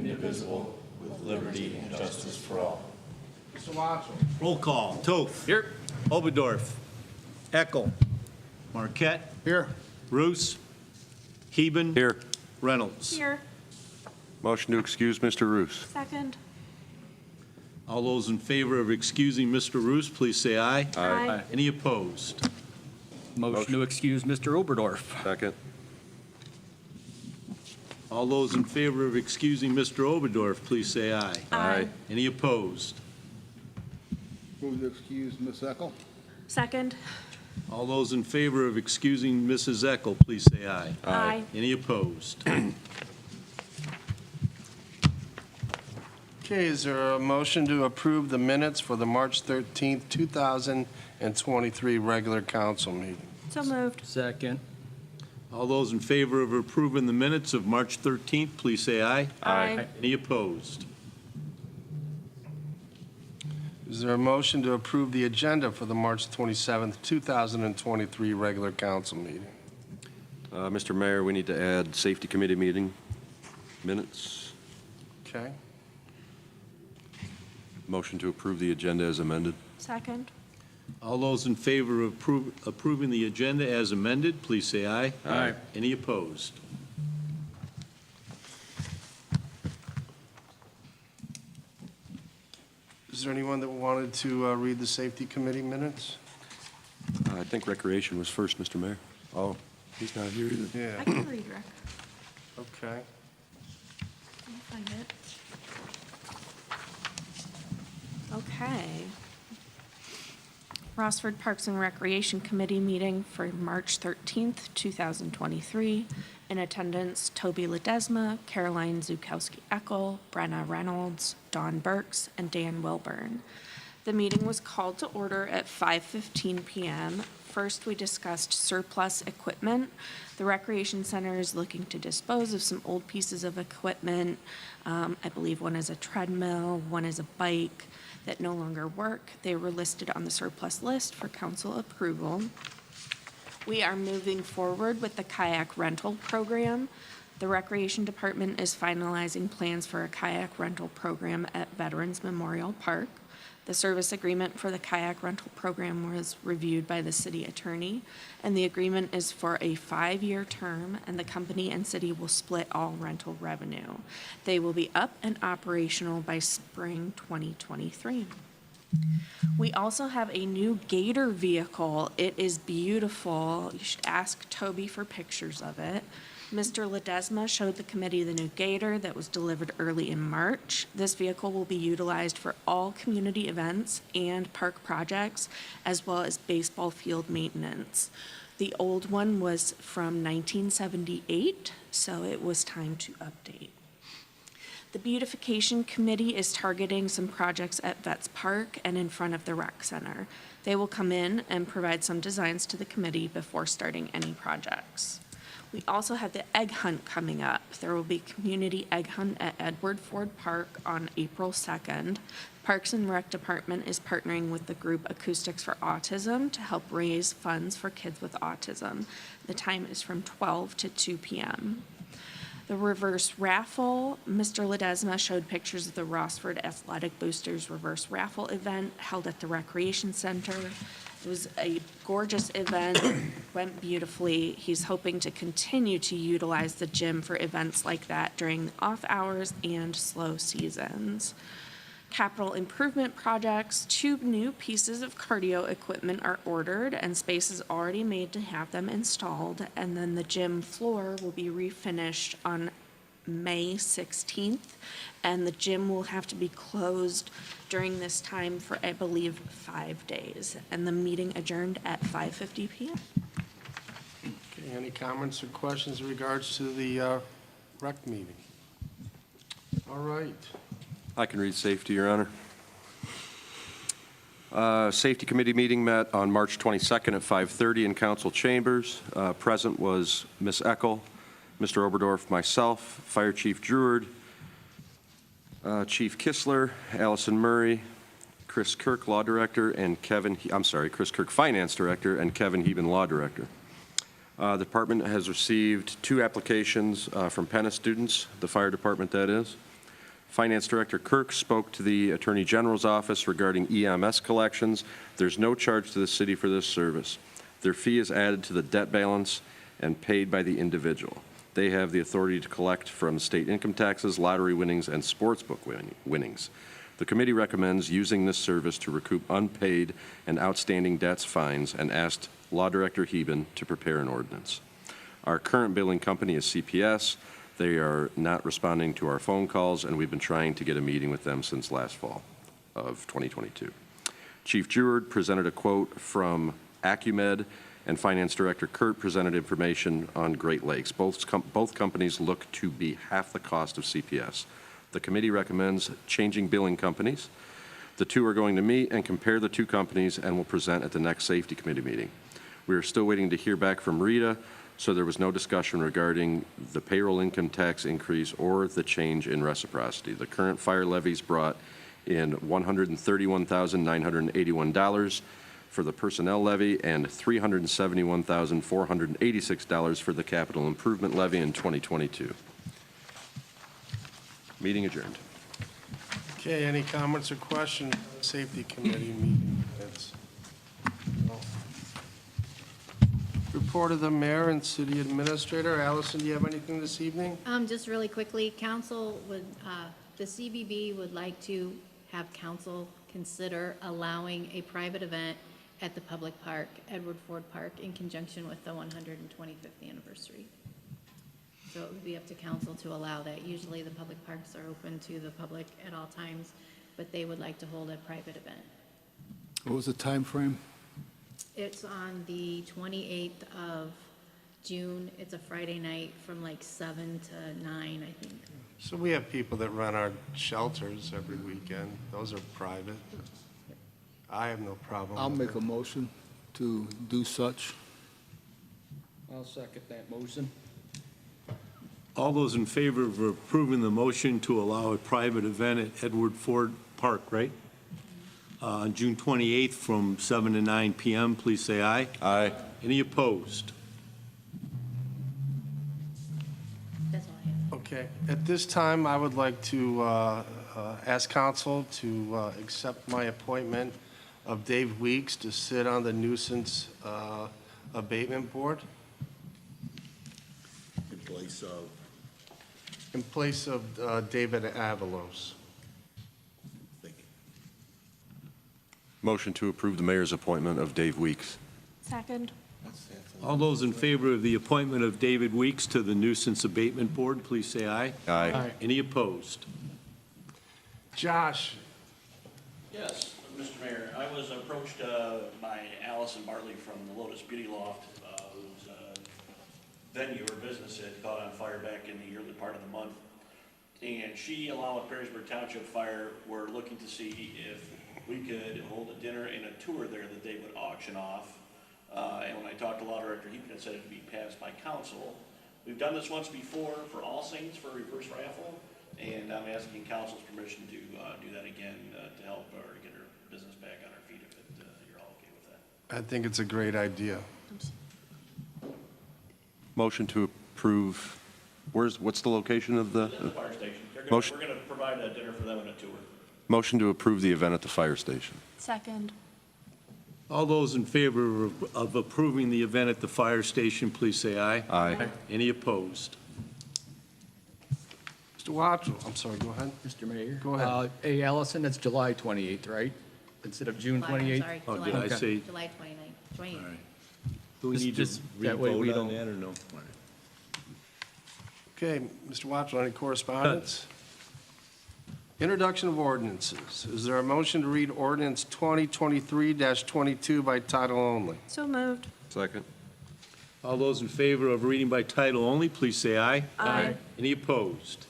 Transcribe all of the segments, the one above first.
indivisible, with liberty and justice for all. Mr. Watson. Roll call. Toth. Here. Oberdorf. Eckel. Marquette. Here. Roos. Heben. Here. Reynolds. Here. Motion to excuse Mr. Roos. Second. All those in favor of excusing Mr. Roos, please say aye. Aye. Any opposed? Motion to excuse Mr. Oberdorf. Second. All those in favor of excusing Mr. Oberdorf, please say aye. Aye. Any opposed? Move to excuse Ms. Eckel. Second. All those in favor of excusing Mrs. Eckel, please say aye. Aye. Any opposed? Okay, is there a motion to approve the minutes for the March 13th, 2023 regular council meeting? So moved. Second. All those in favor of approving the minutes of March 13th, please say aye. Aye. Any opposed? Is there a motion to approve the agenda for the March 27th, 2023 regular council meeting? Mr. Mayor, we need to add Safety Committee meeting minutes. Okay. Motion to approve the agenda as amended. Second. All those in favor of approving the agenda as amended, please say aye. Aye. Any opposed? Is there anyone that wanted to read the safety committee minutes? I think Recreation was first, Mr. Mayor. Oh, he's not here either. I Yeah, can read, Rick. okay. I'll find it. Okay. Rossford Parks and Recreation Committee meeting for March 13th, 2023. In attendance, Toby Ledesma, Caroline Zukowski-Eckel, Brenna Reynolds, Dawn Burks, and Dan Wilburn. The meeting was called to order at 5:15 p.m. First, we discussed surplus equipment. The Recreation Center is looking to dispose of some old pieces of equipment. I believe one is a treadmill, one is a bike that no longer work. They were listed on the surplus list for council approval. We are moving forward with the kayak rental program. The Recreation Department is finalizing plans for a kayak rental program at Veterans Memorial Park. The service agreement for the kayak rental program was reviewed by the city attorney, and the agreement is for a 5-year term, and the company and city will split all rental revenue. They will be up and operational by spring 2023. We also have a new Gator vehicle. It is beautiful. You should ask Toby for pictures of it. Mr. Ledesma showed the committee the new Gator that was delivered early in March. This vehicle will be utilized for all community events and park projects, as well as baseball field maintenance. The old one was from 1978, so it was time to update. The Beautification Committee is targeting some projects at Vets Park and in front of the Rec Center. They will come in and provide some designs to the committee before starting any projects. We also have the egg hunt coming up. There will be community egg hunt at Edward Ford Park on April 2nd. Parks and Rec Department is partnering with the group Acoustics for Autism to help raise funds for kids with autism. The time is from 12 to 2 p.m. The reverse raffle, Mr. Ledesma showed pictures of the Rossford Athletic Boosters reverse raffle event held at the Recreation Center. It was a gorgeous event, went beautifully. He's hoping to continue to utilize the gym for events like that during off hours and slow seasons. Capital improvement projects, 2 new pieces of cardio equipment are ordered and space is already made to have them installed. And then the gym floor will be refinished on May 16th. And the gym will have to be closed during this time for, I believe, 5 days. And the meeting adjourned at 5:50 p.m. Okay, any comments or questions in regards to the rec meeting? All right. I can read safety, Your Honor. Safety Committee meeting met on March 22nd at 5:30 in council chambers. Present was Ms. Eckel, Mr. Oberdorf, myself, Fire Chief Druard, Chief Kistler, Allison Murray, Chris Kirk, Law Director, and Chris Kirk, Finance Director, and Kevin Heben, Law Director. The department has received 2 applications from Penna students, the fire department that is. Finance Director Kirk spoke to the Attorney General's office regarding EMS collections. There's no charge to the city for this service. Their fee is added to the debt balance and paid by the individual. They have the authority to collect from state income taxes, lottery winnings, and sportsbook winnings. The committee recommends using this service to recoup unpaid and outstanding debts, fines, and asked Law Director Heben to prepare an ordinance. Our current billing company is CPS. They are not responding to our phone calls, and we've been trying to get a meeting with them since last fall of 2022. Chief Jeward presented a quote from Acumed, and Finance Director Kurt presented information on Great Lakes. Both companies look to be half the cost of CPS. The committee recommends changing billing companies. The two are going to meet and compare the two companies and will present at the next Safety Committee meeting. We are still waiting to hear back from Rita, so there was no discussion regarding the payroll income tax increase or the change in reciprocity. The current fire levies brought in $131,981 for the personnel levy and $371,486 for the capital improvement levy in 2022. Meeting adjourned. Okay, any comments or questions on the Safety Committee meeting minutes? No. Report of the mayor and city administrator. Allison, do you have anything this evening? Just really quickly, council would, the CBB would like to have council consider allowing a private event at the public park, Edward Ford Park, in conjunction with the 125th anniversary. So it would be up to council to allow that. Usually the public parks are open to the public at all times, but they would like to hold a private event. What was the time frame? It's on the 28th of June. It's a Friday night from like 7 to 9, I think. So we have people that run our shelters every weekend. Those are private. I have no problem. I'll with make it. a motion to do such. I'll second that motion. All those in favor of approving the motion to allow a private event at Edward Ford Park, right? On June 28th from 7 to 9 p.m., please say aye. Aye. Any opposed? That's all I have. Okay. At this time, I would like to ask council to accept my appointment of Dave Weeks to sit on the nuisance abatement board In place of. in place of David Avalos. Motion to approve the mayor's appointment of Dave Weeks. Second. All those in favor of the appointment of David Weeks to the Nuisance Abatement Board, please say aye. Aye. Any opposed? Josh, Yes, Mr. Mayor, I was approached by Allison Bartley from the Lotus Beauty Loft, whose venue or business had caught on fire back in the early part of the month. And she, along with Perrysburg Township Fire, were looking to see if we could hold a dinner and a tour there that they would auction off. And when I talked to Law Director Heben, it said it would be passed by council. We've done this once before for All Saints for a reverse raffle, and I'm asking council's permission to do that again to help her get her business back on her feet if you're all okay with that. I think it's a great idea. Motion to approve, what's the location of At the fire station. We're Motion. going to provide a dinner for them and a tour. Motion to approve the event at the fire station. Second. All those in favor of approving the event at the fire station, please say aye. Aye. Any opposed? Mr. Wattrell, I'm sorry, go ahead. Mr. Mayor? Go ahead. Hey, Allison, it's July 28th, right? Instead of June July, I'm 28th? sorry, Oh, July- did I say? July 29th, 28th. Do we Just- need to just that way we re-vote on don't- that or no? Okay, Mr. Wattrell, any correspondence? Introduction of ordinances. Is there a motion to read ordinance 2023-22 by title only? So moved. Second. All those in favor of reading by title only, please say aye. Aye. Any opposed?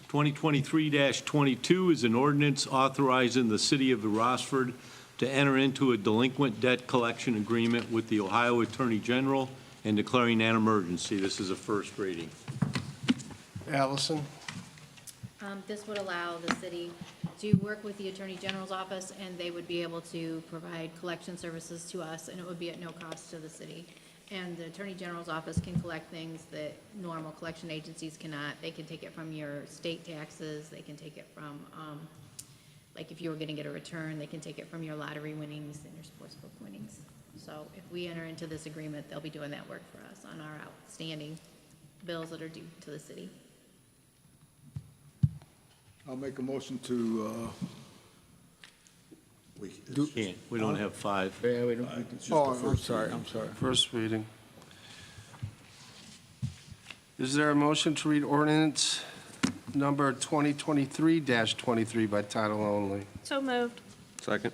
2023-22 is an ordinance authorizing the city of Rossford to enter into a delinquent debt collection agreement with the Ohio Attorney General and declaring an emergency. This is a first reading. Allison? This would allow the city to work with the Attorney General's office, and they would be able to provide collection services to us, and it would be at no cost to the city. And the Attorney General's office can collect things that normal collection agencies cannot. They can take it from your state taxes, they can take it from, like if you were gonna get a return, they can take it from your lottery winnings and your sportsbook winnings. So if we enter into this agreement, they'll be doing that work for us on our outstanding bills that are due to the city. I'll make a motion to, Can't, we don't have 5. Yeah, we don't, I'm sorry. First reading. Is there a motion to read ordinance number 2023-23 by title only? So moved. Second?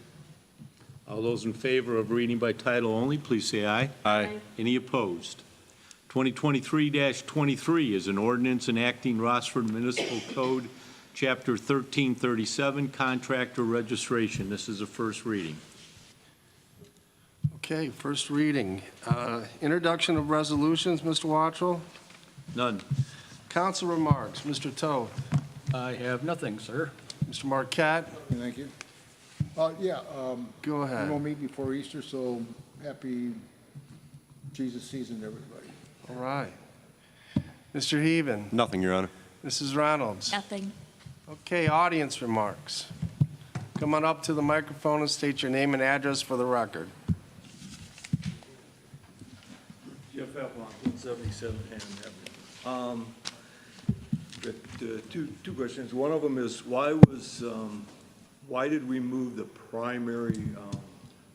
All those in favor of reading by title only, please say aye. Aye. Any opposed? 2023-23 is an ordinance enacting Rossford Municipal Code, Chapter 1337, Contractor Registration. This is a first reading. Okay, first reading. Introduction of resolutions, Mr. Wattrell. None. Council remarks, Mr. Toth. I have nothing, sir. Mr. Marquette, Thank you. go We won't ahead. meet before Easter, so happy Jesus season to everybody. All right. Mr. Heaven, Nothing, Your Honor. Mrs. Reynolds. Nothing. Okay, audience remarks. Come on up to the microphone and state your name and address for the record. Jeff Appelon, 177 Hammond Avenue. Two questions. One of them is, why did we move the primary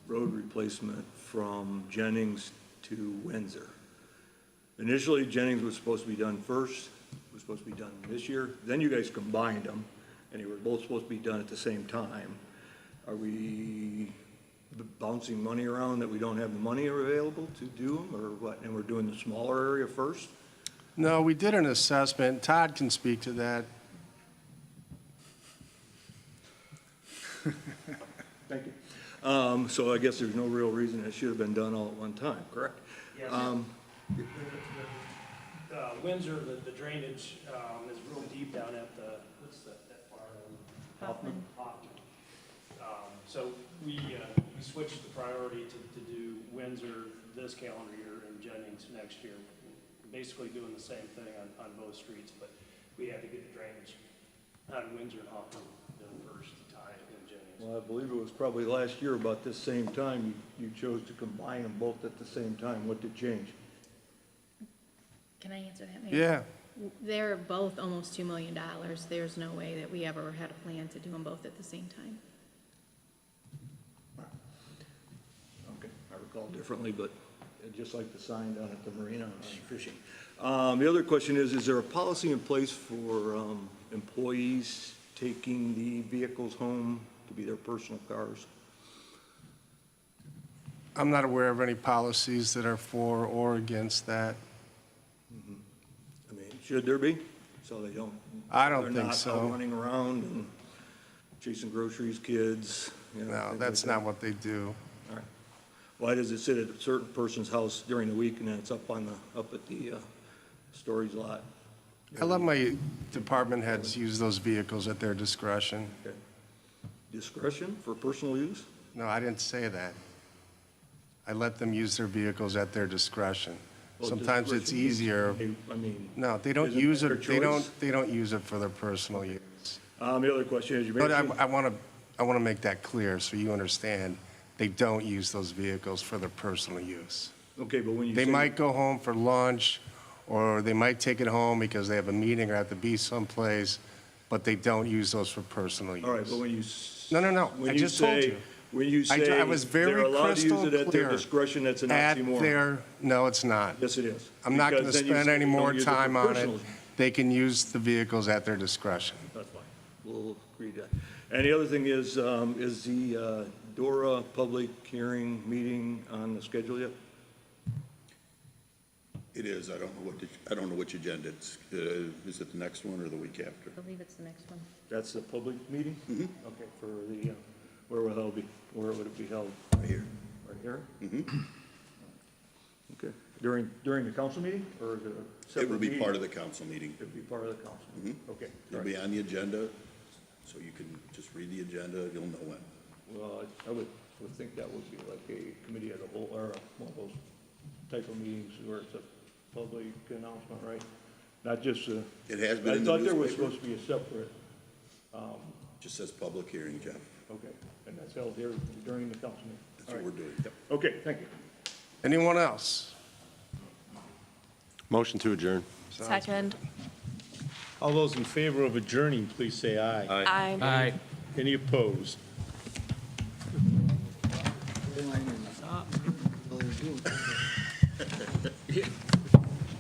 road replacement from Jennings to Windsor? Initially, Jennings was supposed to be done first, was supposed to be done this year. Then you guys combined them, and they were both supposed to be done at the same time. Are we bouncing money around that we don't have the money available to do them, or what? And we're doing the smaller area first? No, we did an assessment. Todd can speak to that. Thank you. So I guess there's no real reason it should have been done all at one time, correct? Windsor, the drainage is real deep down at the, what's that far? Hoffman. So we switched the priority to do Windsor this calendar year and Jennings next year. Basically doing the same thing on both streets, but we had to get the drainage on Windsor and Hoffman done first to tie it in Jennings. Well, I believe it was probably last year about this same time, you chose to combine them both at the same time. What did change? Can I answer that, Mayor? Yeah. They're both almost $2 million. There's no way that we ever had a plan to do them both at the same time. Okay, I recall differently, but just like the sign down at the marina on fishing. The other question is there a policy in place for employees taking the vehicles home to be their personal cars? I'm not aware of any policies that are for or against that. I mean, should there be? So they don't. I don't think so. They're not out running around and chasing groceries, kids, you know. No, things that's like not what they do. that. All right. Why does it sit at a certain person's house during the week and then it's up at the storage lot? I let my department heads use those vehicles at their discretion. Okay. Discretion for personal use? No, I didn't say that. I let them use their vehicles at their discretion. Well, Sometimes it's discretion means- easier. I mean. No, they don't isn't use that it, their choice? they don't use it for their personal use. The other question is, you But mentioned. I want to make that clear so you understand, they don't use those vehicles for their personal use. Okay, but when you They say. might go home for lunch, or they might take it home because they have a meeting or have to be someplace, but they don't use those for personal use. All right, but when you. No, when I you just told say- you. When you say I was very they're allowed to use crystal it at their clear. discretion, that's an At oxymoron. their, no, it's not. Yes, it is. I'm not going to Because then you spend say any they don't more use it for time on it. personal. They can use the vehicles at their discretion. That's fine. We'll agree to that. And the other thing is the DORA public hearing meeting on the schedule yet? It is. I don't know which agenda it's, is it the next one or the week after? I believe it's the next one. That's the public meeting? Mm-hmm. Okay, for the, where would it be held? Right here. Right here? Mm-hmm. Okay. During the council meeting or the separate It will be meeting? part of the council meeting. It'll be part of the council? Mhm. Okay. all It'll right. be on the agenda, so you can just read the agenda, you'll know when. Well, I would think that would be like a committee of the whole, or one of those type of meetings where it's a public announcement, right? Not just a. It has been I in the thought there was newspaper. supposed to be a separate, Just says public hearing, Jeff. okay, and that's held here during the council meeting. That's what we're doing. Yep. Okay, thank you. Anyone else? Motion to adjourn. Second. All those in favor of adjourning, please say aye. Aye. Aye. Any opposed? Line and-